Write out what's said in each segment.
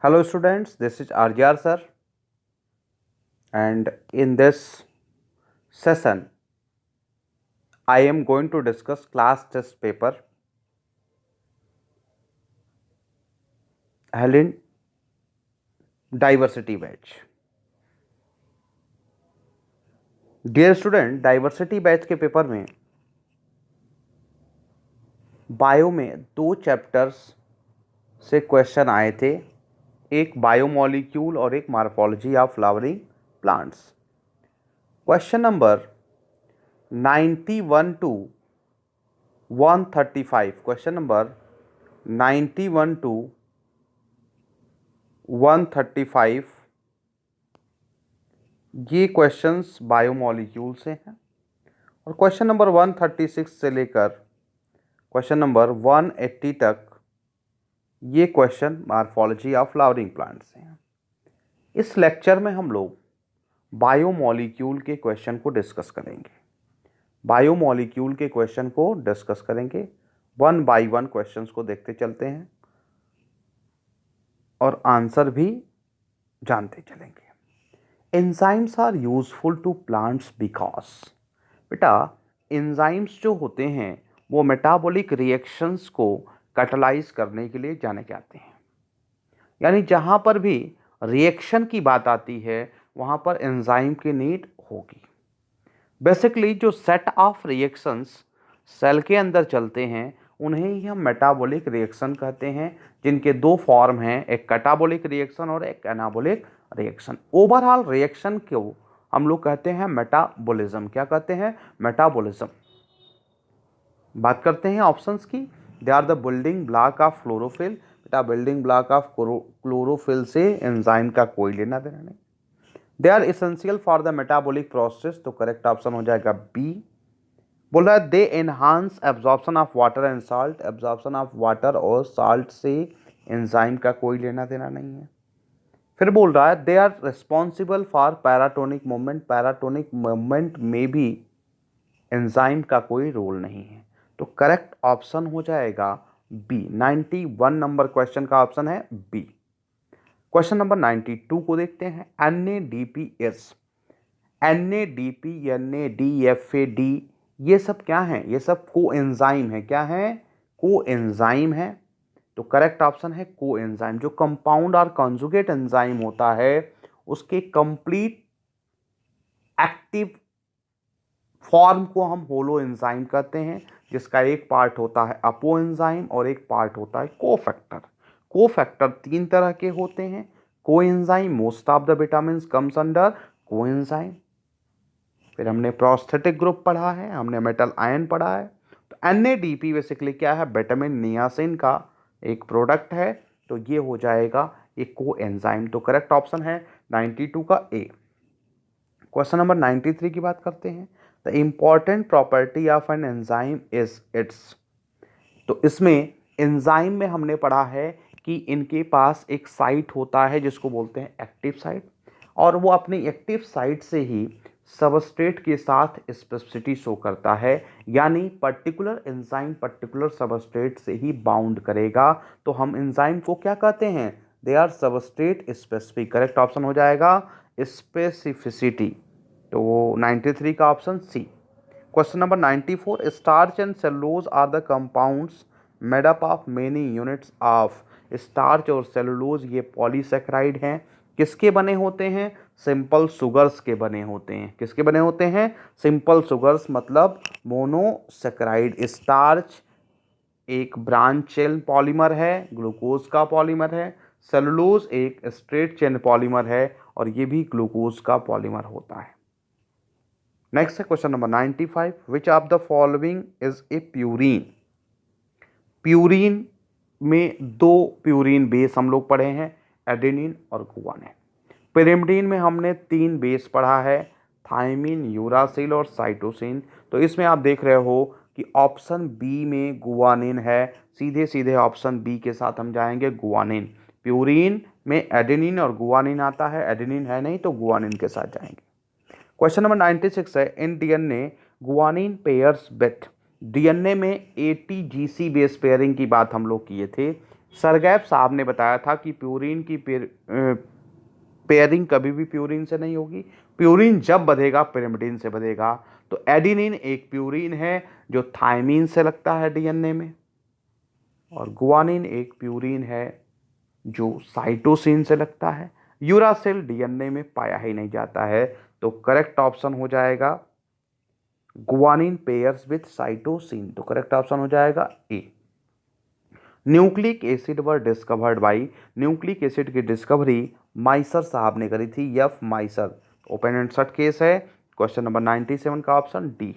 Hello students, this is RJR sir, and in this session I am going to discuss class test paper held in diversity batch. Dear student, diversity batch के paper में bio में 2 chapters से question आए थे, एक biomolecule और एक morphology of flowering plants. Question number 91 to 135, question number 91 to 135 ये क्वेश्चंस बायोमोलिक्यूल से हैं और क्वेश्चन नंबर 136 से लेकर क्वेश्चन नंबर 180 तक ये question morphology of flowering plant से हैं। इस लेक्चर में हम लोग बायोमोलिक्यूल के क्वेश्चन को डिस्कस करेंगे। बायोमोलिक्यूल के क्वेश्चन को डिस्कस करेंगे, 1 बाय 1 क्वेश्चंस को देखते चलते हैं और आंसर भी जानते चलेंगे। Enzymes are useful to plants because, बेटा एंजाइम्स जो होते हैं वो मेटाबॉलिक रिएक्शंस को कैटलाइज करने के लिए जाने जाते हैं। यानी जहाँ पर भी रिएक्शन की बात आती है वहाँ पर एंजाइम की नीड होगी। बेसिकली जो सेट ऑफ रिएक्शंस सेल के अंदर चलते हैं उन्हें ही हम मेटाबॉलिक रिएक्शन कहते हैं, जिनके 2 फॉर्म हैं, एक कैटाबॉलिक रिएक्शन और एक एनाबॉलिक रिएक्शन। ओवरऑल रिएक्शन को हम लोग कहते हैं मेटाबॉलिज्म। क्या कहते हैं? मेटाबॉलिज्म। बात करते हैं ऑप्शंस की। They are the building block of chlorophyll. बेटा बिल्डिंग ब्लॉक ऑफ क्लोरोफिल से एंजाइम का कोई लेना देना नहीं। They are essential for the metabolic process, तो करेक्ट ऑप्शन हो जाएगा बी। बोल रहा है they enhance absorption of water and salt. Absorption of water और साल्ट से एंजाइम का कोई लेना देना नहीं है। फिर बोल रहा है they are responsible for paratonic movement. Paratonic movement में भी एंजाइम का कोई रोल नहीं है, तो करेक्ट ऑप्शन हो जाएगा बी। 91 नंबर क्वेश्चन का ऑप्शन है बी। क्वेश्चन नंबर 92 को देखते हैं। NADPS, NADP, NADFAD ये सब क्या है? ये सब कोएंजाइम है। क्या है? कोएंजाइम है। तो करेक्ट ऑप्शन है कोएंजाइम। जो कंपाउंड और कॉन्जुगेट एंजाइम होता है उसके कंप्लीट एक्टिव फॉर्म को हम होलो एंजाइम कहते हैं, जिसका एक पार्ट होता है अपो एंजाइम और एक पार्ट होता है कोफैक्टर। कोफैक्टर 3 तरह के होते हैं। Coenzyme, most of the vitamins comes under coenzyme. फिर हमने प्रोस्थेटिक ग्रुप पढ़ा है, हमने मेटल आयन पढ़ा है। तो NADP बेसिकली क्या है? विटामिन नियासिन का एक प्रोडक्ट है, तो ये हो जाएगा ये कोएंजाइम। तो करेक्ट ऑप्शन है 92 का ए। क्वेश्चन नंबर 93 की बात करते हैं। The important property of an enzyme is it's. तो इसमें एंजाइम में हमने पढ़ा है कि इनके पास एक साइट होता है जिसको बोलते हैं एक्टिव साइट, और वो अपनी एक्टिव साइट से ही सबस्ट्रेट के साथ स्पेसिफिसिटी शो करता है। यानी पर्टिकुलर एंजाइम पर्टिकुलर सबस्ट्रेट से ही बाउंड करेगा। तो हम एंजाइम को क्या कहते हैं? They are substrate specific. Correct option हो जाएगा स्पेसिफिसिटी। तो 93 का option C. Question number 94, starch and cellulose are the compounds made up of many units of. Starch और सेलुलोज ये पॉलीसेकेराइड हैं। किसके बने होते हैं? सिंपल सुगर्स के बने होते हैं। किसके बने होते हैं? सिंपल सुगर्स, मतलब मोनोसेकेराइड। स्टार्च एक ब्रांच चेन पॉलीमर है, ग्लूकोज का पॉलीमर है। सेलुलोज एक स्ट्रेट चेन पॉलीमर है और ये भी ग्लूकोज का पॉलीमर होता है। नेक्स्ट है question number 95, which of the following is a purine. Purine में 2 प्यूरीन बेस हम लोग पढ़े हैं, एडेनिन और गुआनिन। पिरिमिडीन में हमने 3 बेस पढ़ा है, थायमिन, यूरासिल और साइटोसिन। तो इसमें आप देख रहे हो कि ऑप्शन बी में गुआनिन है। सीधे सीधे ऑप्शन बी के साथ हम जाएंगे, गुआनिन। प्यूरीन में एडेनिन और गुआनिन आता है, एडेनिन है नहीं तो गुआनिन के साथ जाएंगे। क्वेश्चन नंबर 96 है, in DNA guanine pairs with. DNA में ATGC बेस पेयरिंग की बात हम लोग किए थे। सरगैप साहब ने बताया था कि प्यूरिन की पेयरिंग कभी भी प्यूरिन से नहीं होगी। प्यूरिन जब बधेगा पिरिमिडिन से बधेगा। तो एडिनिन एक प्यूरिन है जो थायमीन से लगता है डीएनए में, और गुआनिन एक प्यूरिन है जो साइटोसिन से लगता है। यूरासिल डीएनए में पाया ही नहीं जाता है। तो करेक्ट ऑप्शन हो जाएगा गुआनिन पेयर्स विथ साइटोसिन। तो करेक्ट ऑप्शन हो जाएगा A. Nucleic acid were discovered by, nucleic acid की डिस्कवरी माइसर साहब ने करी थी, F Miescher. Open and shut case है। क्वेश्चन नंबर 97 का ऑप्शन डी।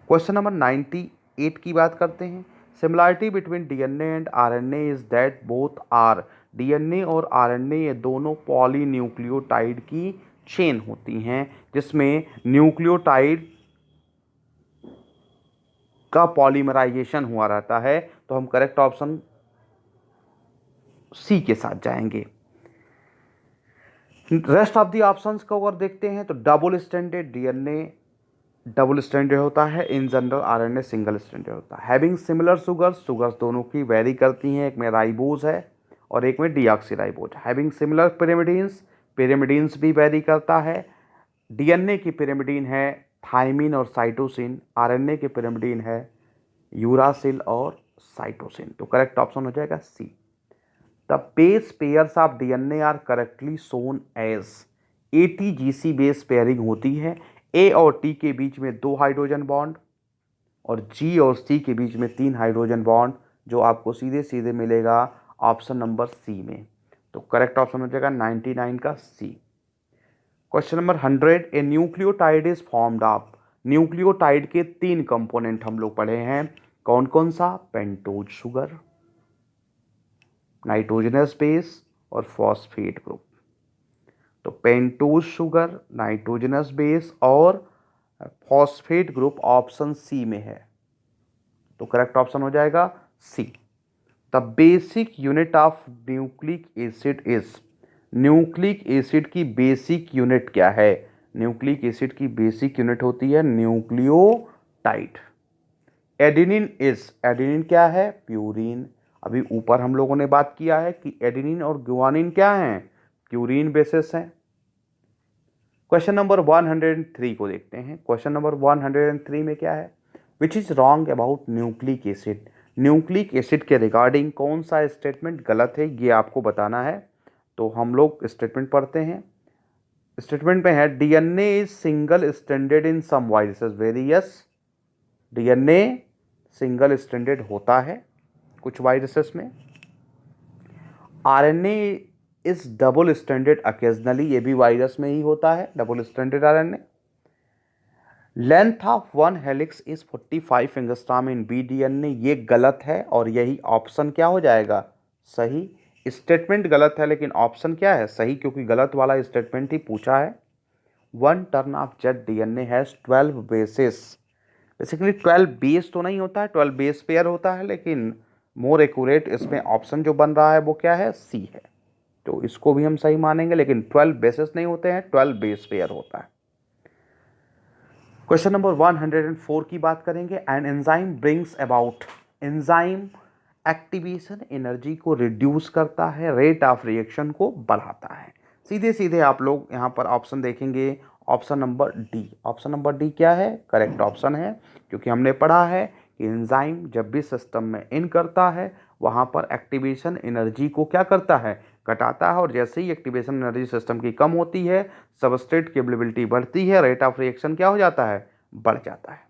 क्वेश्चन नंबर 98 की बात करते हैं। Similarity between DNA and RNA is that both are, DNA और आरएनए ये दोनों पॉलीन्यूक्लियोटाइड की चेन होती हैं, जिसमें न्यूक्लियोटाइड का पॉलीमराइजेशन हुआ रहता है। तो हम करेक्ट ऑप्शन सी के साथ जाएंगे। रेस्ट ऑफ दी ऑप्शंस को अगर देखते हैं तो double standard DNA double standard होता है, in general RNA single standard होता है। हैविंग सिमिलर शुगर्स दोनों की वेरी करती हैं, एक में राइबोज है और एक में डीऑक्सीराइबोज। हैविंग सिमिलर पिरिमिडीन्स भी वेरी करता है। डीएनए की पिरिमिडीन है थायमीन और साइटोसिन, आरएनए की पिरिमिडीन है यूरासिल और साइटोसिन। तो करेक्ट ऑप्शन हो जाएगा C. The base pairs of DNA are correctly shown as, ATGC base pairing होती है। ए और टी के बीच में 2 हाइड्रोजन बॉन्ड और जी और सी के बीच में 3 हाइड्रोजन बॉन्ड, जो आपको सीधे सीधे मिलेगा ऑप्शन नंबर सी में। तो करेक्ट ऑप्शन हो जाएगा 99 का C. Question number 100, a nucleotide is formed of, nucleotide के 3 कंपोनेंट हम लोग पढ़े हैं। कौन कौन सा? पेंटोज शुगर, नाइट्रोजनस बेस और फॉस्फेट ग्रुप। तो पेंटोज शुगर, नाइट्रोजनस बेस और फॉस्फेट ग्रुप ऑप्शन सी में है। तो करेक्ट ऑप्शन हो जाएगा C. The basic unit of nucleic acid is, nucleic acid की बेसिक यूनिट क्या है? न्यूक्लिक एसिड की बेसिक यूनिट होती है न्यूक्लियोटाइड। एडेनिन इज, एडेनिन क्या है? प्यूरिन। अभी ऊपर हम लोगों ने बात किया है कि एडेनिन और गुआनिन क्या हैं? प्यूरिन बेसिस हैं। क्वेश्चन नंबर 103 को देखते हैं। क्वेश्चन नंबर 103 में क्या है? Which is wrong about nucleic acid, nucleic acid के रिगार्डिंग कौन सा स्टेटमेंट गलत है, ये आपको बताना है। तो हम लोग स्टेटमेंट पढ़ते हैं। स्टेटमेंट में है DNA is single standard in some viruses, very yes, DNA single standard होता है कुछ वायरसेस में। RNA is double standard occasionally, ये भी वायरस में ही होता है double standard RNA. Length of one helix is 45 angstrom in B DNA, ये गलत है और यही ऑप्शन क्या हो जाएगा? सही। स्टेटमेंट गलत है लेकिन ऑप्शन क्या है? सही, क्योंकि गलत वाला स्टेटमेंट ही पूछा है। One turn off Z DNA has 12 basis, basically 12 base तो नहीं होता है, 12 बेस पेयर होता है, लेकिन मोर एक्यूरेट इसमें ऑप्शन जो बन रहा है वो क्या है? सी है। तो इसको भी हम सही मानेंगे, लेकिन 12 बेसिस नहीं होते हैं, 12 बेस पेयर होता है। क्वेश्चन नंबर 104 की बात करेंगे। An enzyme brings about, enzyme activation energy को रिड्यूस करता है, रेट ऑफ रिएक्शन को बढ़ाता है। सीधे सीधे आप लोग यहाँ पर ऑप्शन देखेंगे, option number D. Option number D क्या है? करेक्ट ऑप्शन है, क्योंकि हमने पढ़ा है कि एंजाइम जब भी सिस्टम में इन करता है वहाँ पर एक्टिवेशन एनर्जी को क्या करता है? घटाता है। और जैसे ही एक्टिवेशन एनर्जी सिस्टम की कम होती है, सबस्ट्रेट की अवेलेबिलिटी बढ़ती है, रेट ऑफ रिएक्शन क्या हो जाता है? बढ़ जाता है।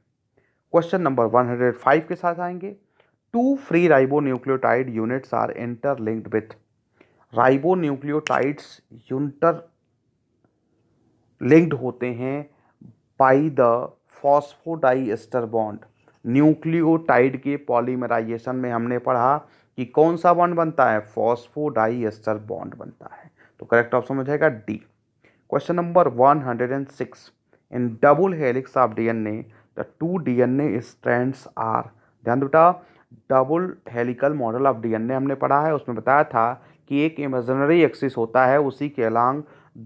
क्वेश्चन नंबर 105 के साथ आएंगे। Two free ribonucleotide units are interlinked with, ribonucleotides interlinked होते हैं by the phosphodiester bond. Nucleotide के पॉलीमराइजेशन में हमने पढ़ा कि कौन सा बॉन्ड बनता है? फॉस्फोडाइएस्टर बॉन्ड बनता है। तो करेक्ट ऑप्शन हो जाएगा D. Question number 106, in double helix of DNA the two DNA strands are, ध्यान दो बेटा, double helical model of DNA हमने पढ़ा है, उसमें बताया था कि एक इमेजिनरी एक्सिस होता है, उसी के अलॉन्ग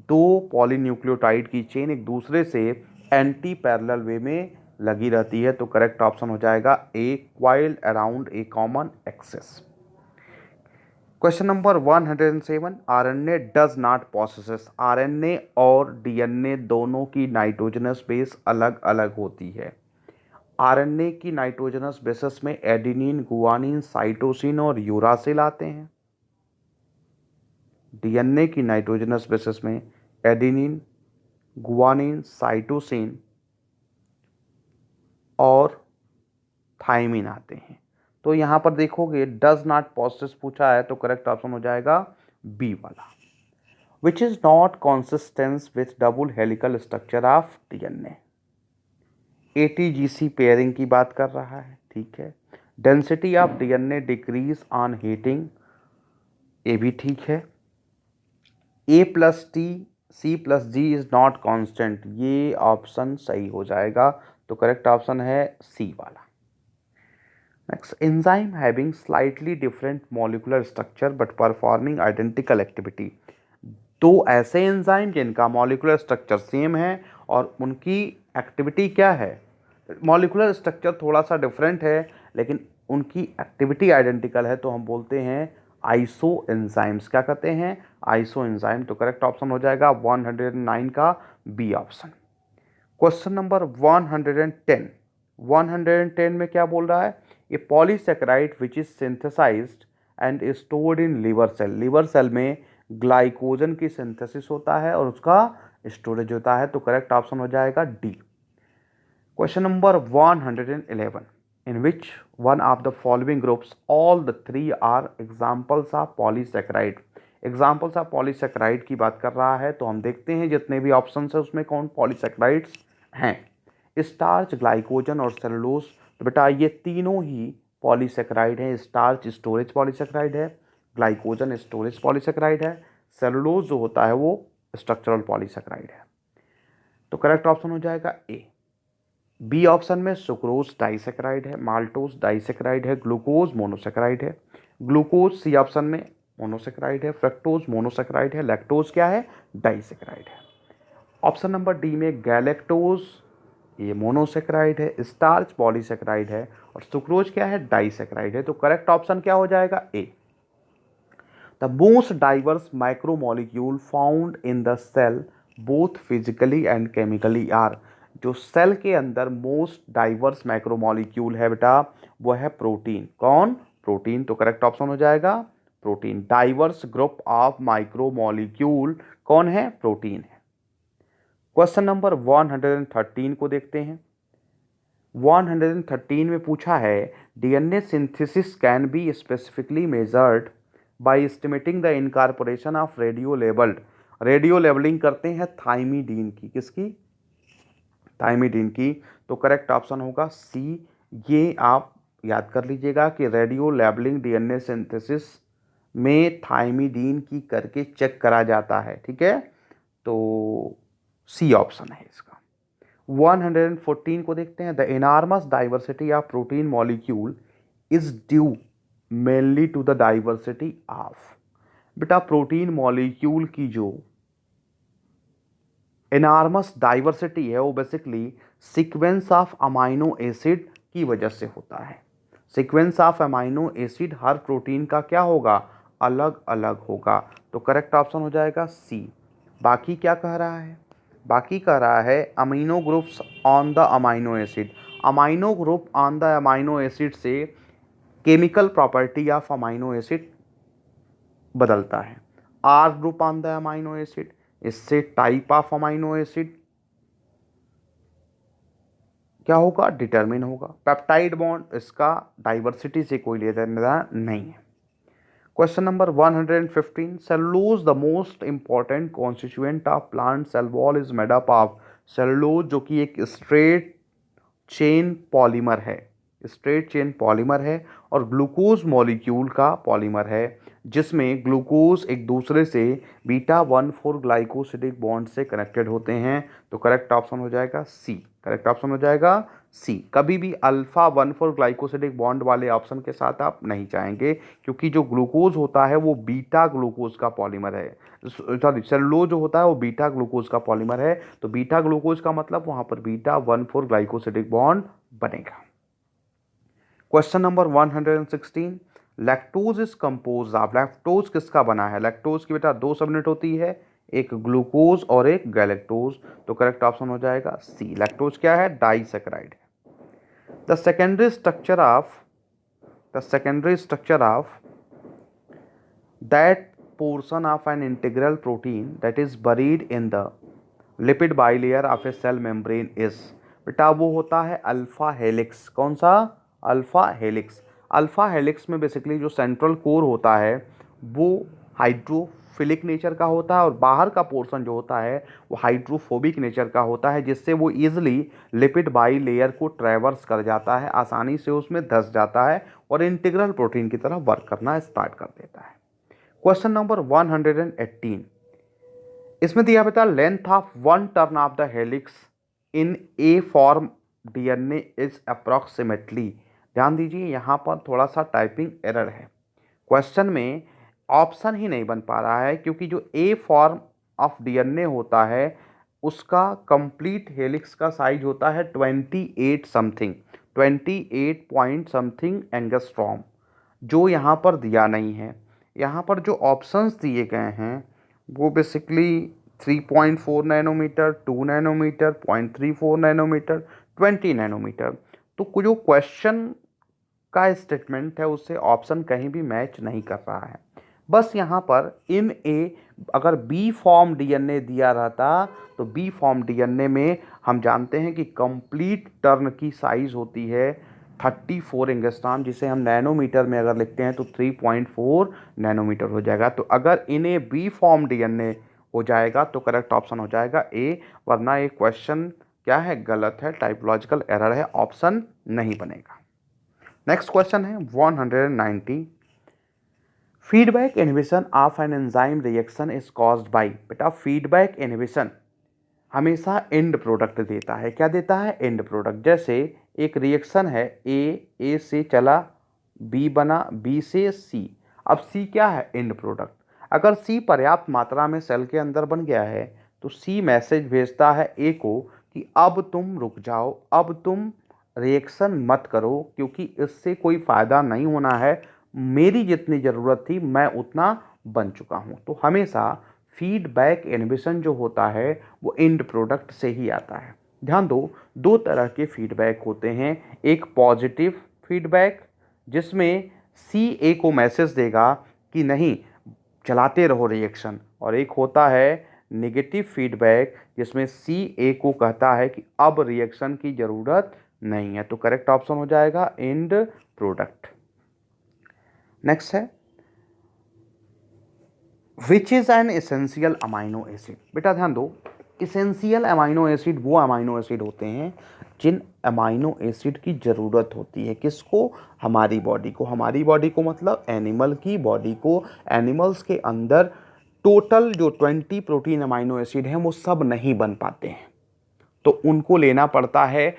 2 पॉलीन्यूक्लियोटाइड की चेन एक दूसरे से एंटी पैरेलल वे में लगी रहती है। तो करेक्ट ऑप्शन हो जाएगा A, coiled around a common axis. Question number 107, RNA does not possesses. RNA और डीएनए दोनों की नाइट्रोजनस बेस अलग अलग होती है। आरएनए की नाइट्रोजनस बेसिस में एडेनिन, गुआनिन, साइटोसिन और यूरासिल आते हैं। डीएनए की नाइट्रोजनस बेसिस में एडेनिन, गुआनिन, साइटोसिन और थाइमिन आते हैं। तो यहां पर देखोगे डज नॉट पोसेस पूछा है तो करेक्ट ऑप्शन हो जाएगा बी वाला, which is not consistence with double helical structure of DNA. ATGC pairing की बात कर रहा है, ठीक है। Density of DNA decrease on heating, ये भी ठीक है। A plus T C plus G is not constant, ये ऑप्शन सही हो जाएगा। तो करेक्ट ऑप्शन है सी वाला। Next, enzyme having slightly different molecular structure but performing identical activity. दो ऐसे एंजाइम जिनका मॉलिक्यूलर स्ट्रक्चर सेम है और उनकी एक्टिविटी क्या है, मॉलिक्यूलर स्ट्रक्चर थोड़ा सा डिफरेंट है लेकिन उनकी एक्टिविटी आइडेंटिकल है, तो हम बोलते हैं आइसो एंजाइम्स। क्या कहते हैं, आइसो एंजाइम। तो करेक्ट ऑप्शन हो जाएगा 109 का बी ऑप्शन। क्वेश्चन नंबर 110, 110 में क्या बोल रहा है, ये polysaccharide which is synthesized and stored in liver cell. Liver cell में ग्लाइकोजन की सिंथेसिस होता है और उसका स्टोरेज होता है। तो करेक्ट ऑप्शन हो जाएगा D. Question number 111, in which one of the following groups all the three are examples of polysaccharide। Examples of polysaccharide की बात कर रहा है, तो हम देखते हैं जितने भी ऑप्शन है उसमें कौन पॉलीसेक्राइड्स हैं। स्टार्च, ग्लाइकोजन और सेलुलोज। तो बेटा ये तीनों ही पॉलीसेक्राइड हैं। स्टार्च स्टोरेज पॉलीसेक्राइड है, ग्लाइकोजन स्टोरेज पॉलीसेक्राइड है, सेलुलोज जो होता है वो स्ट्रक्चरल पॉलीसेक्राइड है। तो करेक्ट ऑप्शन हो जाएगा ए। बी ऑप्शन में सुक्रोज डाइसेक्राइड है, माल्टोज डाइसेक्राइड है, ग्लूकोज मोनोसेक्राइड है। ग्लूकोज सी ऑप्शन में मोनोसेक्राइड है, फ्रक्टोज मोनोसेक्राइड है, लैक्टोज क्या है, डाइसेक्राइड है। ऑप्शन नंबर डी में गैलेक्टोज, ये मोनोसेक्राइड है, स्टार्च पॉलीसेक्राइड है और सुक्रोज क्या है, डाइसेक्राइड है। तो करेक्ट ऑप्शन क्या हो जाएगा, A. The most diverse micromolecule found in the cell both physically and chemically are. जो सेल के अंदर मोस्ट डाइवर्स माइक्रोमोलिक्यूल है बेटा वो है प्रोटीन। कौन, प्रोटीन। तो करेक्ट ऑप्शन हो जाएगा protein. Diverse group of micromolecule कौन है, प्रोटीन है। क्वेश्चन नंबर 113 को देखते हैं। 113 में पूछा है DNA synthesis can be specifically measured by estimating the incorporation of radio labelled. Radio labelling करते हैं थाइमिडीन की, किसकी, थाइमिडीन की। तो करेक्ट ऑप्शन होगा सी। ये आप याद कर लीजिएगा कि रेडियो लेबलिंग डीएनए सिंथेसिस में थाइमिडीन की करके चेक करा जाता है, ठीक है। तो सी ऑप्शन है इसका। 114 को देखते हैं। The enormous diversity of protein molecule is due mainly to the diversity of. बेटा प्रोटीन मॉलिक्यूल की जो इनॉर्मस डाइवर्सिटी है वो basically sequence of amino acid की वजह से होता है। सीक्वेंस ऑफ अमाइनो एसिड हर प्रोटीन का क्या होगा, अलग अलग होगा। तो करेक्ट ऑप्शन हो जाएगा सी। बाकी क्या कह रहा है, बाकी कह रहा है amino groups on the amino acid. Amino group on the amino acid से chemical property of amino acid बदलता है। R group on the amino acid, इससे टाइप ऑफ अमाइनो एसिड क्या होगा, डिटरमिन होगा। पेप्टाइड बॉन्ड इसका डाइवर्सिटी से कोई लेना देना नहीं है। Question number 115, cellulose the most important constituent of plant cell wall is made up of. Cellulose जो कि एक स्ट्रेट चेन पॉलीमर है, स्ट्रेट चेन पॉलीमर है और ग्लूकोज मॉलिक्यूल का पॉलीमर है, जिसमें ग्लूकोज एक दूसरे से बीटा 1,4 ग्लाइकोसिडिक बॉन्ड से कनेक्टेड होते हैं। तो करेक्ट ऑप्शन हो जाएगा सी। करेक्ट ऑप्शन हो जाएगा सी। कभी भी अल्फा 1,4 ग्लाइकोसिडिक बॉन्ड वाले ऑप्शन के साथ आप नहीं चाहेंगे, क्योंकि जो ग्लूकोज होता है वो बीटा ग्लूकोज का पॉलीमर है। सॉरी, सेलुलोज जो होता है वो बीटा ग्लूकोज का पॉलीमर है। तो बीटा ग्लूकोज का मतलब वहां पर बीटा 1,4 ग्लाइकोसिडिक बॉन्ड बनेगा। Question number 116, lactose is compose of, lactose किसका बना है? लैक्टोज की बेटा दो सबनेट होती है, एक ग्लूकोज और एक गैलेक्टोज। तो करेक्ट ऑप्शन हो जाएगा सी, लैक्टोज क्या है? डाइसैकेराइड है। The secondary structure of that portion of an integral protein that is buried in the lipid bilayer of a cell membrane is, बेटा वो होता है अल्फा हेलिक्स। कौन सा? Alpha helix. अल्फा हेलिक्स में बेसिकली जो सेंट्रल कोर होता है वो हाइड्रोफिलिक नेचर का होता है और बाहर का पोर्शन जो होता है वो हाइड्रोफोबिक नेचर का होता है, जिससे वो ईजिली लिपिड बाई लेयर को ट्रैवर्स कर जाता है, आसानी से उसमें धंस जाता है और इंटीग्रल प्रोटीन की तरह वर्क करना स्टार्ट कर देता है। क्वेश्चन नंबर 118, इसमें दिया बेटा length of one turn off the helix in A form DNA is approximately. ध्यान दीजिए यहाँ पर थोड़ा सा टाइपिंग एरर है, क्वेश्चन में ऑप्शन ही नहीं बन पा रहा है, क्योंकि जो ए फॉर्म ऑफ डीएनए होता है उसका कंप्लीट हेलिक्स का साइज होता है 28 समथिंग, 28 पॉइंट समथिंग एंगस्ट्रॉम, जो यहाँ पर दिया नहीं है। यहाँ पर जो ऑप्शंस दिए गए हैं वो basically 3.4 nanometer, 2 nanometer, 0.34 nanometer, 20 nanometer. तो जो क्वेश्चन का स्टेटमेंट है उससे ऑप्शन कहीं भी मैच नहीं कर रहा है। बस यहाँ पर इन ए, अगर बी फॉर्म डीएनए दिया रहता तो बी फॉर्म डीएनए में हम जानते हैं कि कंप्लीट टर्न की साइज होती है 34 एंगस्ट्रॉम, जिसे हम नैनोमीटर में अगर लिखते हैं तो 3.4 नैनोमीटर हो जाएगा। तो अगर इन्हें बी फॉर्म डीएनए हो जाएगा तो करेक्ट ऑप्शन हो जाएगा ए, वरना ये क्वेश्चन क्या है? गलत है, टाइपोलॉजिकल एरर है, ऑप्शन नहीं बनेगा। नेक्स्ट क्वेश्चन है 190, feedback inhibition of an enzyme reaction is caused by. बेटा फीडबैक इनहिबिशन हमेशा एंड प्रोडक्ट देता है। क्या देता है? And product. जैसे एक रिएक्शन है ए से चला बी बना, बी से सी, अब सी क्या है? And product. अगर सी पर्याप्त मात्रा में सेल के अंदर बन गया है तो सी मैसेज भेजता है ए को कि अब तुम रुक जाओ, अब तुम रिएक्शन मत करो, क्योंकि इससे कोई फ़ायदा नहीं होना है, मेरी जितनी ज़रूरत थी मैं उतना बन चुका हूँ। तो हमेशा फीडबैक इनहिबिशन जो होता है वो एंड प्रोडक्ट से ही आता है। ध्यान दो, दो तरह के फीडबैक होते हैं, एक पॉजिटिव फीडबैक जिसमें सी ए को मैसेज देगा कि नहीं चलाते रहो रिएक्शन, और एक होता है नेगेटिव फीडबैक जिसमें सी ए को कहता है कि अब रिएक्शन की ज़रूरत नहीं है। तो करेक्ट ऑप्शन हो जाएगा एंड प्रोडक्ट। नेक्स्ट है which is an essential amino acid. बेटा ध्यान दो, इसेंशियल अमाइनो एसिड वो अमाइनो एसिड होते हैं जिन अमाइनो एसिड की ज़रूरत होती है किसको? हमारी बॉडी को। हमारी बॉडी को मतलब एनिमल की बॉडी को। एनिमल्स के अंदर टोटल जो 20 प्रोटीन अमाइनो एसिड हैं वो सब नहीं बन पाते हैं, तो उनको लेना पड़ता है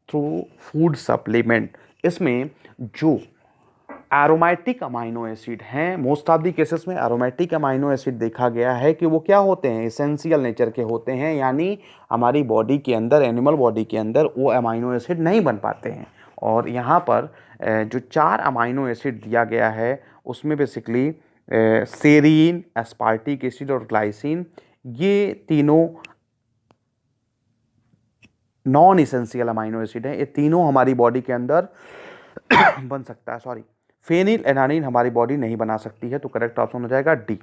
थ्रू फूड सप्लीमेंट। इसमें जो एरोमेटिक अमाइनो एसिड हैं, मोस्ट ऑफ द केसेस में एरोमेटिक अमाइनो एसिड देखा गया है कि वो क्या होते हैं? एसेंशियल नेचर के होते हैं, यानी हमारी बॉडी के अंदर, एनिमल बॉडी के अंदर वो अमाइनो एसिड नहीं बन पाते हैं। और यहाँ पर जो 4 अमाइनो एसिड दिया गया है उसमें बेसिकली सेरीन, एस्पार्टिक एसिड और ग्लाइसिन, ये तीनों नॉन इसेंशियल अमाइनो एसिड हैं। ये तीनों हमारी बॉडी के अंदर बन सकता है, सॉरी, फेनिल एलानिन हमारी बॉडी नहीं बना सकती है। तो करेक्ट ऑप्शन हो जाएगा डी।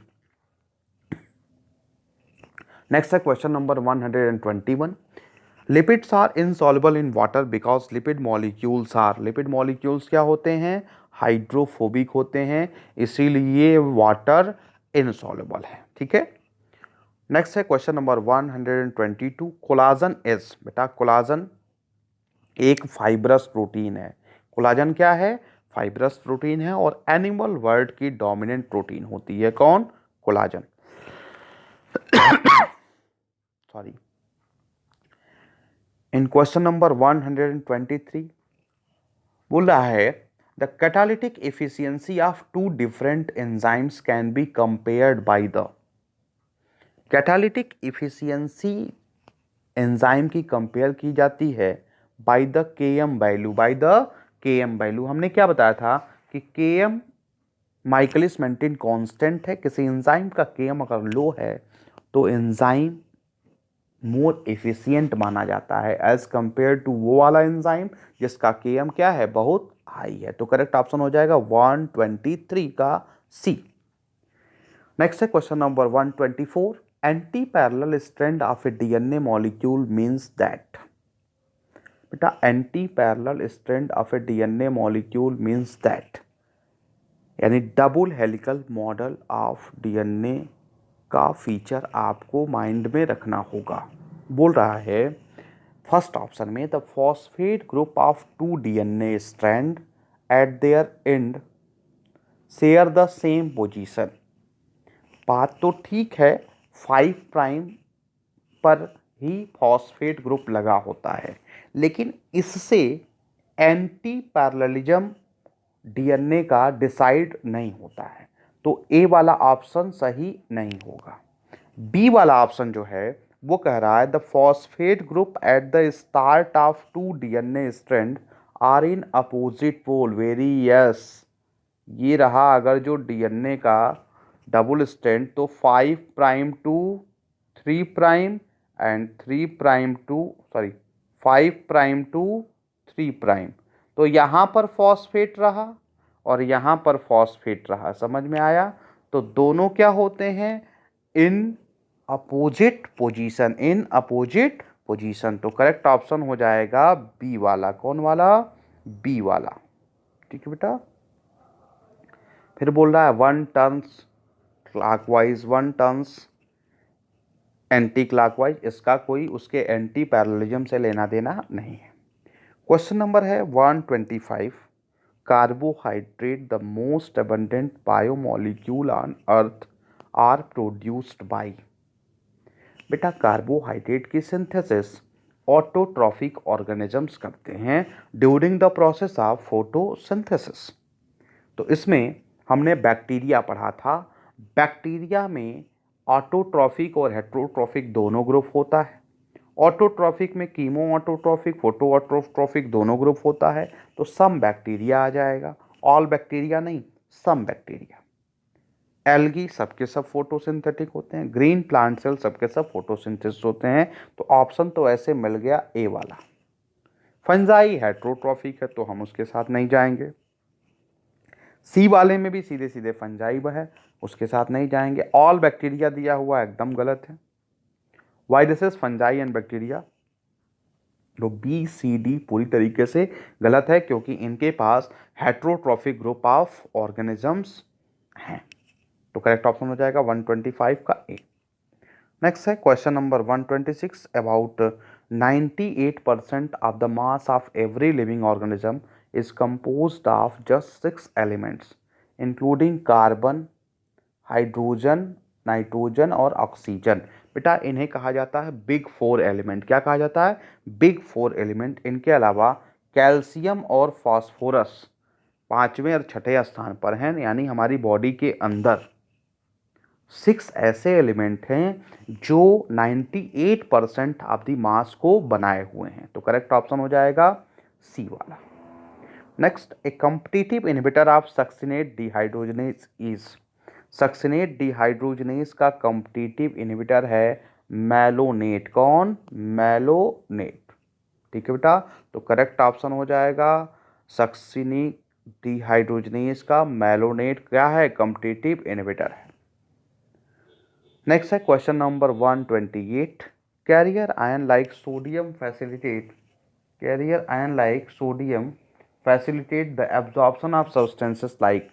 नेक्स्ट है question number 121, lipids are insoluble in water because lipid molecules are. Lipid molecules क्या होते हैं? हाइड्रोफोबिक होते हैं, इसीलिए वाटर इनसॉल्युबल है। ठीक है। नेक्स्ट है क्वेश्चन नंबर 122, कोलाजन इज। बेटा कोलाजन एक फाइब्रस प्रोटीन है। कोलाजन क्या है? फाइब्रस प्रोटीन है और एनिमल वर्ल्ड की डोमिनेंट प्रोटीन होती है। कौन? Collagen. Sorry. In question number 123 बोल रहा है the catalytic efficiency of two different enzymes can be compared by the. Catalytic efficiency enzyme की कंपेयर की जाती है by the KM value. By the KM value हमने क्या बताया था कि केएम माइकलिस मेंटेन कांस्टेंट है। किसी एंजाइम का Km अगर लो है तो एंजाइम मोर एफिशिएंट माना जाता है एज कंपेयर टू वो वाला एंजाइम जिसका Km क्या है, बहुत हाई है। तो करेक्ट ऑप्शन हो जाएगा 123 का सी। नेक्स्ट है question number 124। Anti parallel strand of a DNA molecule means that. बेटा anti parallel strand of a DNA molecule means that, यानी double helical model of DNA का फीचर आपको माइंड में रखना होगा। बोल रहा है फर्स्ट ऑप्शन में the phosphate group of two DNA strand at their end share the same position. बात तो ठीक है, 5 प्राइम पर ही फॉस्फेट ग्रुप लगा होता है, लेकिन इससे एंटी पैरेललिज्म डीएनए का डिसाइड नहीं होता है। तो ए वाला ऑप्शन सही नहीं होगा। बी वाला ऑप्शन जो है वो कह रहा है the phosphate group at the start of two DNA strand are in opposite pole. Very yes, ये रहा अगर जो डीएनए का डबल स्ट्रैंड तो 5 prime to 3 prime and 3 prime to 5 prime to 3 prime. तो यहाँ पर फॉस्फेट रहा और यहाँ पर फॉस्फेट रहा, समझ में आया। तो दोनों क्या होते हैं, in opposite position, in opposite position. तो करेक्ट ऑप्शन हो जाएगा बी वाला। कौन वाला, बी वाला। ठीक है बेटा। फिर बोल रहा है 1 turns clockwise 1 turns anti clockwise, इसका कोई उसके एंटी पैरेललिज्म से लेना देना नहीं है। क्वेश्चन नंबर है 125। Carbohydrate the most abundant biomolecule on earth are produced by. बेटा कार्बोहाइड्रेट की सिंथेसिस ऑटोट्रॉफिक ऑर्गेनिजम्स करते हैं during the process of photosynthesis. तो इसमें हमने बैक्टीरिया पढ़ा था। बैक्टीरिया में ऑटोट्रॉफिक और हेट्रोट्रॉफिक दोनों ग्रुप होता है। ऑटोट्रॉफिक में कीमो ऑटोट्रॉफिक, फोटो ऑटोट्रॉफिक दोनों ग्रुप होता है। तो सम बैक्टीरिया आ जाएगा, ऑल बैक्टीरिया नहीं, सम बैक्टीरिया। एल्गी सबके सब फोटोसिंथेटिक होते हैं, ग्रीन प्लांट सेल सबके सब फोटोसिंथेसिस होते हैं। तो ऑप्शन तो ऐसे मिल गया ए वाला। फंजाई हेट्रोट्रॉफिक है तो हम उसके साथ नहीं जाएंगे। सी वाले में भी सीधे सीधे फंजाई है, उसके साथ नहीं जाएंगे। ऑल बैक्टीरिया दिया हुआ एकदम गलत है। Why this is fungi and bacteria. तो बी सी डी पूरी तरीके से गलत है क्योंकि इनके पास हेट्रोट्रॉफिक ग्रुप ऑफ ऑर्गेनिजम्स हैं। तो करेक्ट ऑप्शन हो जाएगा 125 का ए। नेक्स्ट है question number 126। About 98% of the mass of every living organism is composed of just 6 elements including carbon, hydrogen, nitrogen और ऑक्सीजन। बेटा इन्हें कहा जाता है बिग 4 एलिमेंट। क्या कहा जाता है, बिग 4 एलिमेंट। इनके अलावा कैल्शियम और फास्फोरस 5वें और 6ठे स्थान पर हैं, यानी हमारी बॉडी के अंदर 6 ऐसे एलिमेंट हैं जो 98% ऑफ द मास को बनाए हुए हैं। तो करेक्ट ऑप्शन हो जाएगा सी वाला। Next, A competitive inhibitor of succinate dehydrogenase is. Succinate dehydrogenase का कॉम्पिटिटिव इनहिबिटर है मैलोनेट। कौन, मैलोनेट। ठीक है बेटा। तो करेक्ट ऑप्शन हो जाएगा सक्सिनेट डिहाइड्रोजनेज का मैलोनेट क्या है, कॉम्पिटिटिव इनहिबिटर है। नेक्स्ट है question number 128। Carrier ion like sodium facilitate the absorption of substances like।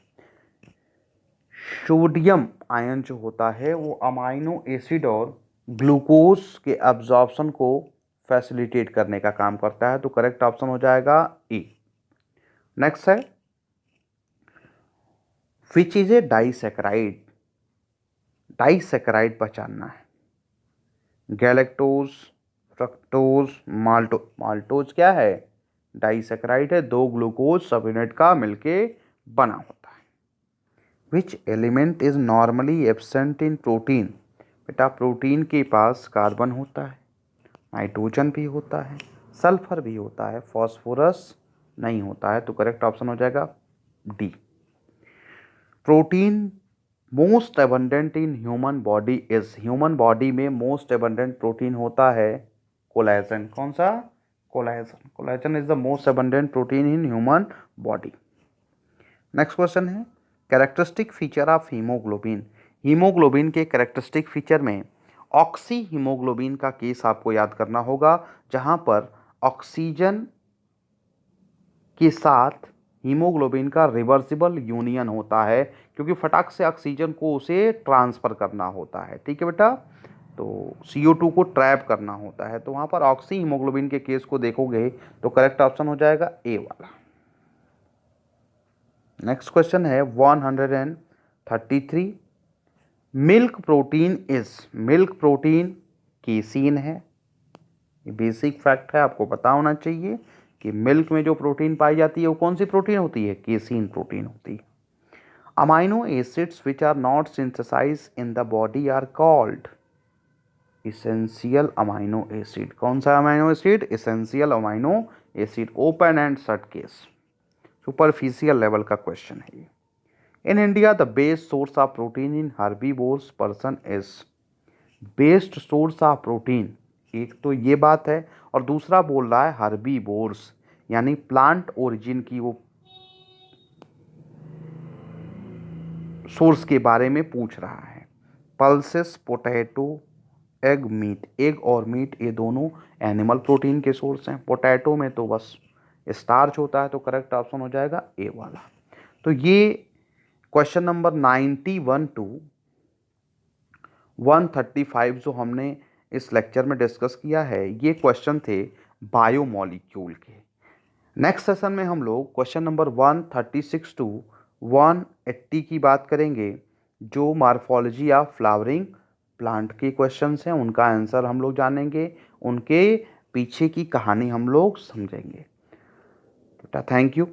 Sodium ion जो होता है वो अमाइनो एसिड और ग्लूकोज के एब्जॉर्प्शन को फैसिलिटेट करने का काम करता है। तो करेक्ट ऑप्शन हो जाएगा ई। नेक्स्ट है which is a disaccharide. Disaccharide पहचानना है। गैलेक्टोज, फ्रक्टोज, माल्टोज क्या है, डाइसैकेराइड है। 2 ग्लूकोज सब यूनिट का मिलके बना होता है। Which element is normally absent in protein. बेटा प्रोटीन के पास कार्बन होता है, नाइट्रोजन भी होता है, सल्फर भी होता है, फॉस्फोरस नहीं होता है। तो करेक्ट ऑप्शन हो जाएगा D. Protein most abundant in human body is, human body में मोस्ट एबंडेंट प्रोटीन होता है कोलेजन। कौन सा? Collagen. Collagen is the most abundant protein in human body. Next question है characteristic feature of haemoglobin. Haemoglobin के characteristic feature में oxy haemoglobin का case आपको याद करना होगा, जहां पर ऑक्सीजन के साथ हीमोग्लोबिन का रिवर्सिबल यूनियन होता है, क्योंकि फटाक से ऑक्सीजन को उसे ट्रांसफ़र करना होता है। ठीक है बेटा, तो CO2 को ट्रैप करना होता है, तो वहाँ पर ऑक्सी हीमोग्लोबिन के केस को देखोगे तो करेक्ट ऑप्शन हो जाएगा ए वाला। नेक्स्ट क्वेश्चन है 133, milk protein is, milk protein casein है। ये बेसिक फैक्ट है, आपको पता होना चाहिए कि मिल्क में जो प्रोटीन पाई जाती है वो कौन सी प्रोटीन होती है? केसीन प्रोटीन होती है। Amino acids which are not synthesize in the body are called essential amino acid. कौन सा amino acid? Essential amino acid. Open and shut case, superficial level का क्वेश्चन है ये। In India the best source of protein in herbivores person is, best source of protein, एक तो ये बात है, और दूसरा बोल रहा है हर्बीवोर्स, यानी प्लांट ओरिजिन की वो सोर्स के बारे में पूछ रहा है। Pulses, potato, egg, meat. Egg और मीट ये दोनों एनिमल प्रोटीन के सोर्स हैं। पोटैटो में तो बस स्टार्च होता है, तो करेक्ट ऑप्शन हो जाएगा ए वाला। तो ये क्वेश्चन नंबर 91 टू 135 जो हमने इस लेक्चर में डिस्कस किया है, ये क्वेश्चन थे बायोमॉलिक्यूल के। नेक्स्ट सेशन में हम लोग क्वेश्चन नंबर 136 टू 180 की बात करेंगे, जो मॉर्फोलॉजी ऑफ फ्लावरिंग प्लांट के क्वेश्चंस हैं, उनका आंसर हम लोग जानेंगे, उनके पीछे की कहानी हम लोग समझेंगे। बेटा थैंक यू।